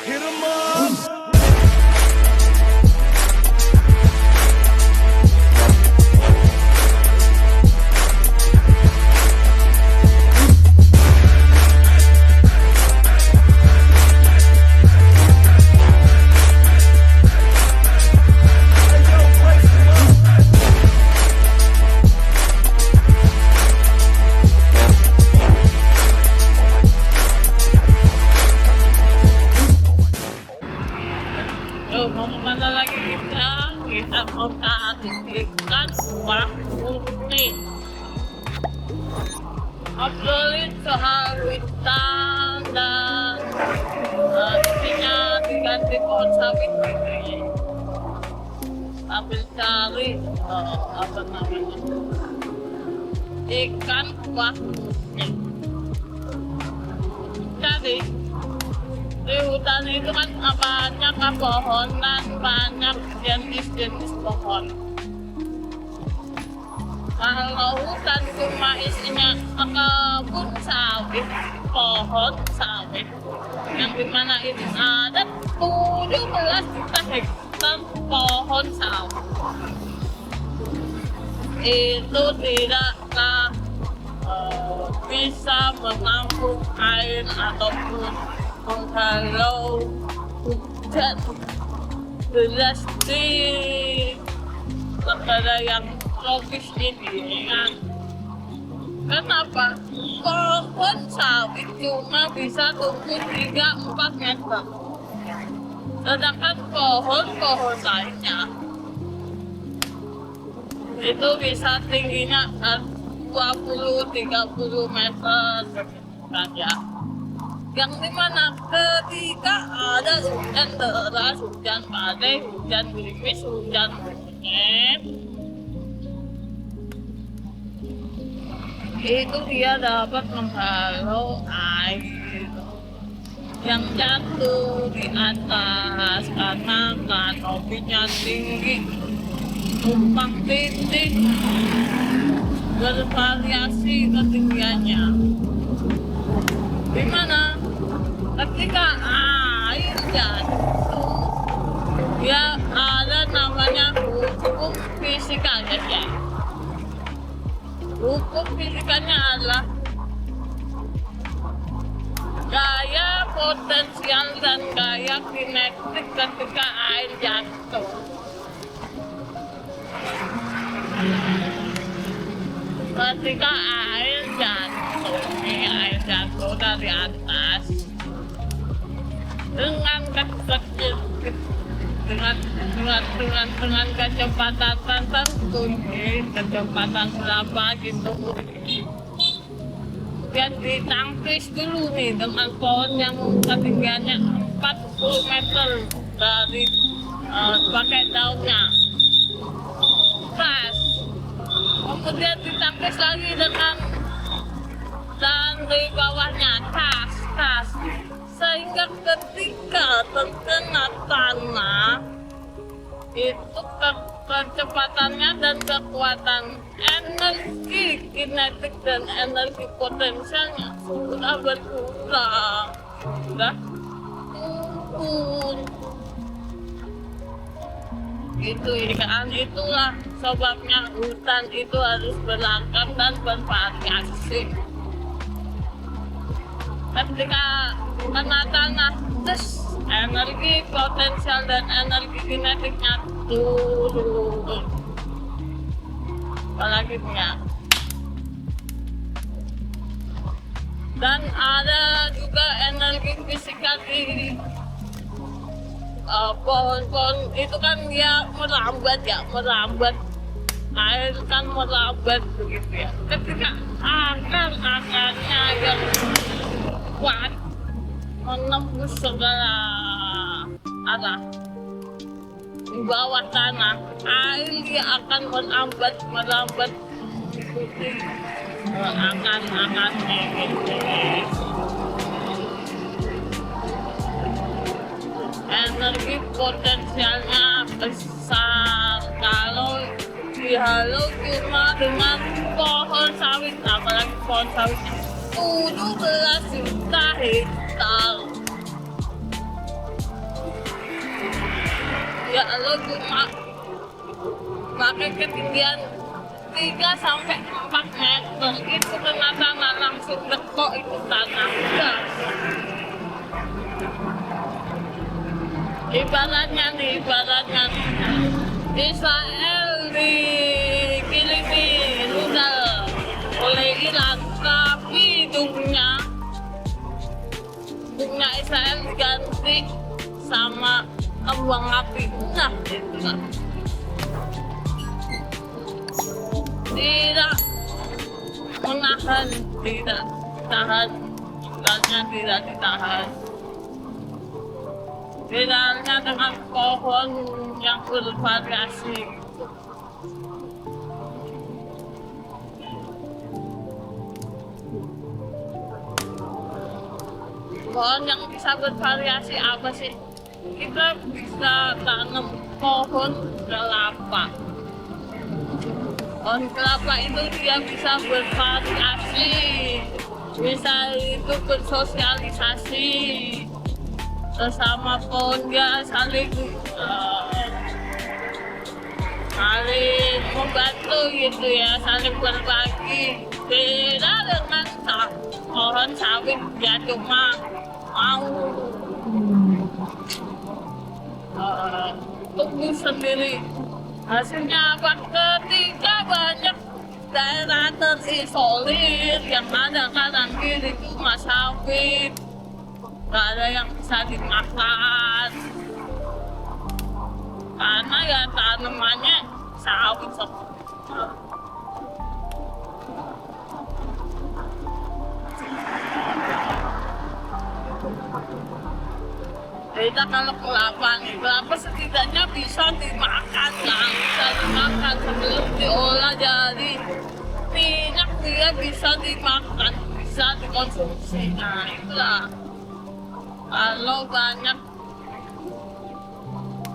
Hit 'em up. So, mau kemana lagi kita? Kita mau keasikan waktu. Obrolin soal hutan dan intinya diganti pohon sawit gitu ya. Sambil cari apa namanya ikan waktu. Jadi di hutan itu kan banyak pepohonan, banyak jenis-jenis pohon. Kalau hutan cuma isinya kebun sawit, pohon sawit, yang dimana itu ada 17 juta hektar pohon sawit. Itu tidaklah bisa menampung air ataupun menghalau hujan deras di negara yang tropis ini kan. Kenapa? Pohon sawit cuma bisa tumbuh 3-4 meter, sedangkan pohon-pohon lainnya itu bisa tingginya 20-30 meter kan ya. Yang dimana ketika ada hujan deras, hujan badai, hujan gerimis, hujan monyet, itu dia dapat menghalau air yang jatuh di atas karena kanopinya tinggi, tumpang tindih, bervariasi ketinggiannya. Dimana ketika air jatuh, ya ada namanya hukum fisikanya ya. Hukum fisikanya adalah gaya potensial dan gaya kinetik ketika air jatuh. Ketika air jatuh dari atas dengan dengan kecepatan tertentu, kecepatan berapa gitu, dia ditangkis dulu nih dengan pohon yang ketinggiannya 40 meter dari pakai daunnya. Pas kemudian ditangkis lagi dengan dan di bawahnya tas, sehingga ketika terkena tanah itu kecepatannya dan kekuatan energi kinetik dan energi potensialnya sudah berkurang, sudah turun. Itu kan, itulah sebabnya hutan itu harus beragam dan bervariasi. Ketika kena tanah, terus energi potensial dan energi kinetiknya turun. Apalagi punya. Dan ada juga energi fisika di pohon-pohon itu kan dia merambat, air kan merambat begitu ya. Ketika akarnya yang kuat menembus segala arah di bawah tanah, air dia akan merambat ikuti akan energi potensialnya besar kalau dihalau cuma dengan pohon sawit, apalagi pohon sawitnya 17 juta hektar. kalau cuma pakai ketinggian 3 sampai 4 meter itu kena tanah langsung betok itu tanah udah. Ibaratnya nih, Israel dikirimi rudal oleh Iran, tapi hidungnya Israel diganti sama kembang api. Nah, itu kan. Tidak menahan, tidak ditahan, tidak ditahan. Bedanya dengan pohon yang bervariasi. Pohon yang bisa bervariasi apa sih? Kita bisa tanam pohon kelapa. Pohon kelapa itu dia bisa bervariasi, bisa itu bersosialisasi sesama pohon, dia saling membantu gitu ya, saling berbagi. Beda dengan pohon sawit, dia cuma mau tumbuh sendiri. Hasilnya apa? Ketika banyak daerah terisolir yang ada kanan kiri cuma sawit, gak ada yang bisa dimakan karena ya tanamannya sawit semua. Kita kalau kelapa setidaknya bisa dimakan, bisa dimakan sebelum diolah jadi minyak, dia bisa dimakan, bisa dikonsumsi. Nah itulah, kalau banyak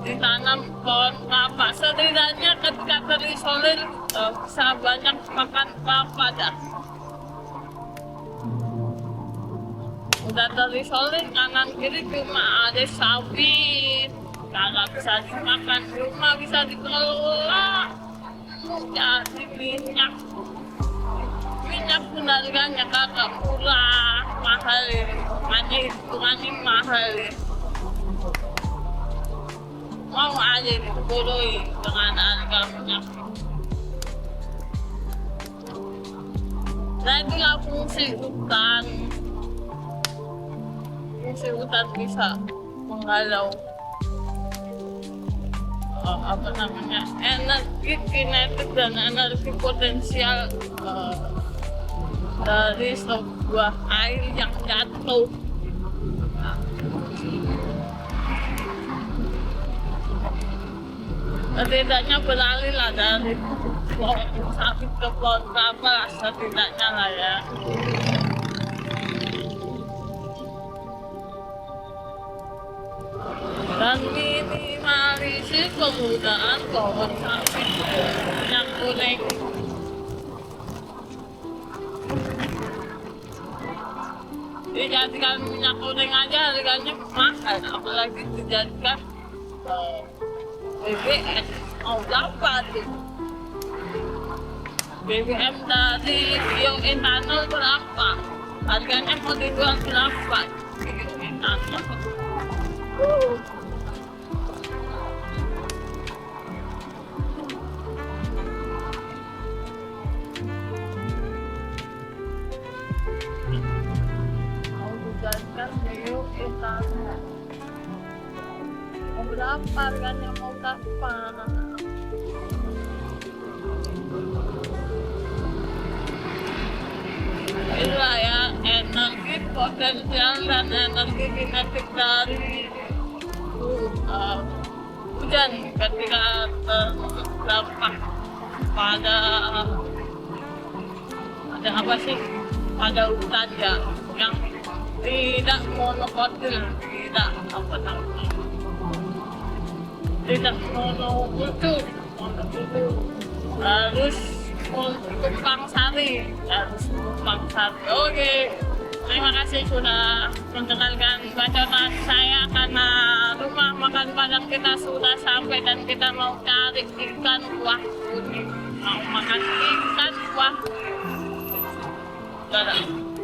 ditanam pohon kelapa, setidaknya ketika terisolir bisa banyak makan kelapa dah. Udah terisolir kanan kiri cuma ada sawit, kagak bisa dimakan, cuma bisa dikelola jadi minyak pun harganya kagak murah, mahal, hitungannya mahal. Mau aja dibodohi dengan harga minyak. Nah itulah fungsi hutan. Fungsi hutan bisa menghalau energi kinetik dan energi potensial dari sebuah air yang jatuh. Setidaknya beralih lah dari pohon sawit ke pohon kelapa lah, setidaknya lah ya. Dan minimalisir penggunaan pohon sawit yang kuning. Dijadikan minyak kuning aja harganya mahal, apalagi dijadikan BBM. Mau berapa tuh? BBM dari bioetanol berapa? Harganya mau dijual berapa? Bioetanol. Bioetanol. Mau berapa harganya, mau berapa? Inilah ya energi potensial dan energi kinetik dari hujan ketika terdampak pada apa sih, pada hutan ya, yang tidak monokultur, tidak monokultur, harus tumpang sari. Oke, terima kasih sudah mendengarkan bacotan saya karena rumah makan Padang kadang kita sudah sampai dan kita mau cari ikan kuah kuning, mau makan ikan kuah. Gak ada.